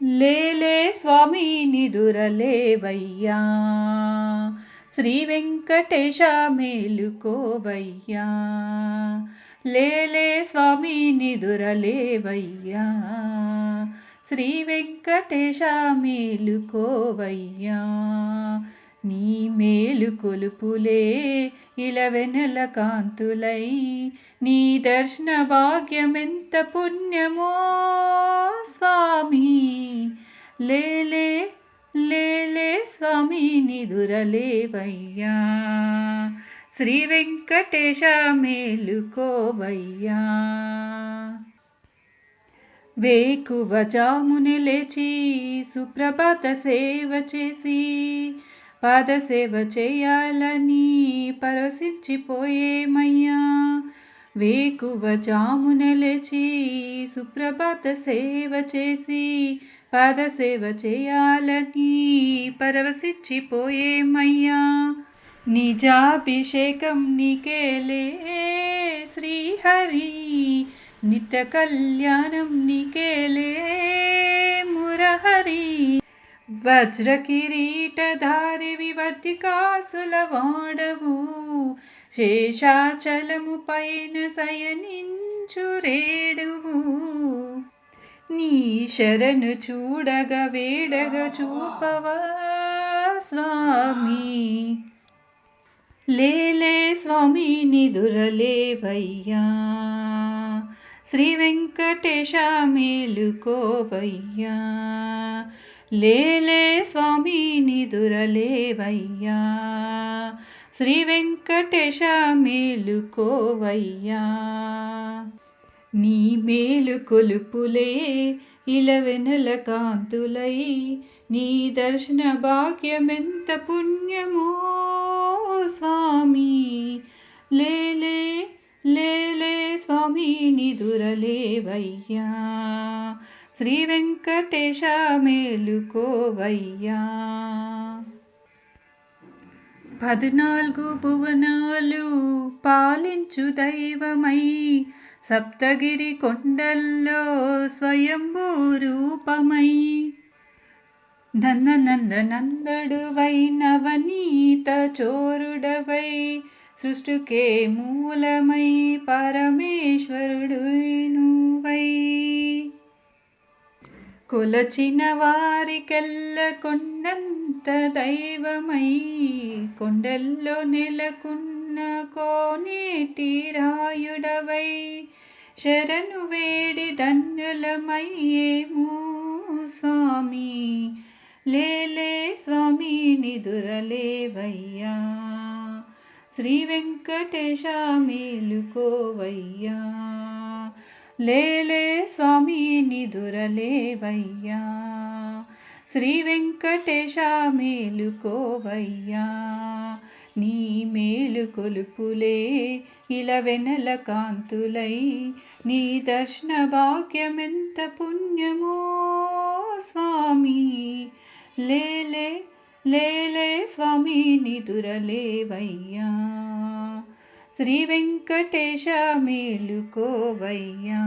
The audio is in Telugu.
లేలే స్వామి నిదురలేవయ్యా, శ్రీ వెంకటేశ మేలుకోవయ్యా. లేలే స్వామి నిదురలేవయ్యా, శ్రీ వెంకటేశ మేలుకోవయ్యా. నీ మేలు కొలుపులే ఇలవెనెల కాంతులై, నీ దర్శన భాగ్యమెంత పుణ్యమో స్వామి. లేలే లేలే స్వామి నిదురలేవయ్యా, శ్రీ వెంకటేశ మేలుకోవయ్యా. వేకువ జామున లేచి సుప్రభాత సేవ చేసి పాదసేవ చేయాలని పరవశించిపోయేమయ్యా. వేకువ జామున లేచి సుప్రభాత సేవ చేసి పాదసేవ చేయాలని పరవశించిపోయేమయ్యా. నిజాభిషేకం నీకేలే శ్రీహరి, నిత్య కళ్యాణం నీకేలే మురహరి. వజ్ర కిరీటధారి వివర్తికాసుల వాడవు, శేషాచలము పైన శయనించు రేడువు. నీ శరణు చూడగ వేడగ చూపవా స్వామి. లేలే స్వామి నిదురలేవయ్యా, శ్రీ వెంకటేశ మేలుకోవయ్యా. లేలే స్వామి నిదురలేవయ్యా, శ్రీ వెంకటేశ మేలుకోవయ్యా. నీ మేలు కొలుపులే ఇలవెనెల కాంతులై, నీ దర్శన భాగ్యమెంత పుణ్యమో స్వామి. లేలే లేలే స్వామి నిదురలేవయ్యా, శ్రీ వెంకటేశ మేలుకోవయ్యా. 14 భువనాలు పాలించు దైవమై, సప్తగిరి కొండల్లో స్వయంభూ రూపమై, నందనందనందడువై నవనీత చోరుడవై, సృష్టికే మూలమై పరమేశ్వరుడు నువ్వై. కొలచిన వారికెల్ల కొండంత దైవమై, కొండల్లో నెలకున్న కోనేటి రాయుడవై, శరణు వేడి ధన్యులమయ్యేము స్వామి. లేలే స్వామి నిదురలేవయ్యా, శ్రీ వెంకటేశ మేలుకోవయ్యా. లేలే స్వామి నిదురలేవయ్యా, శ్రీ వెంకటేశ మేలుకోవయ్యా. నీ మేలు కొలుపులే ఇలవెనెల కాంతులై, నీ దర్శన భాగ్యమెంత పుణ్యమో స్వామి. లేలే లేలే స్వామి నిదురలేవయ్యా, శ్రీ వెంకటేశ మేలుకోవయ్యా.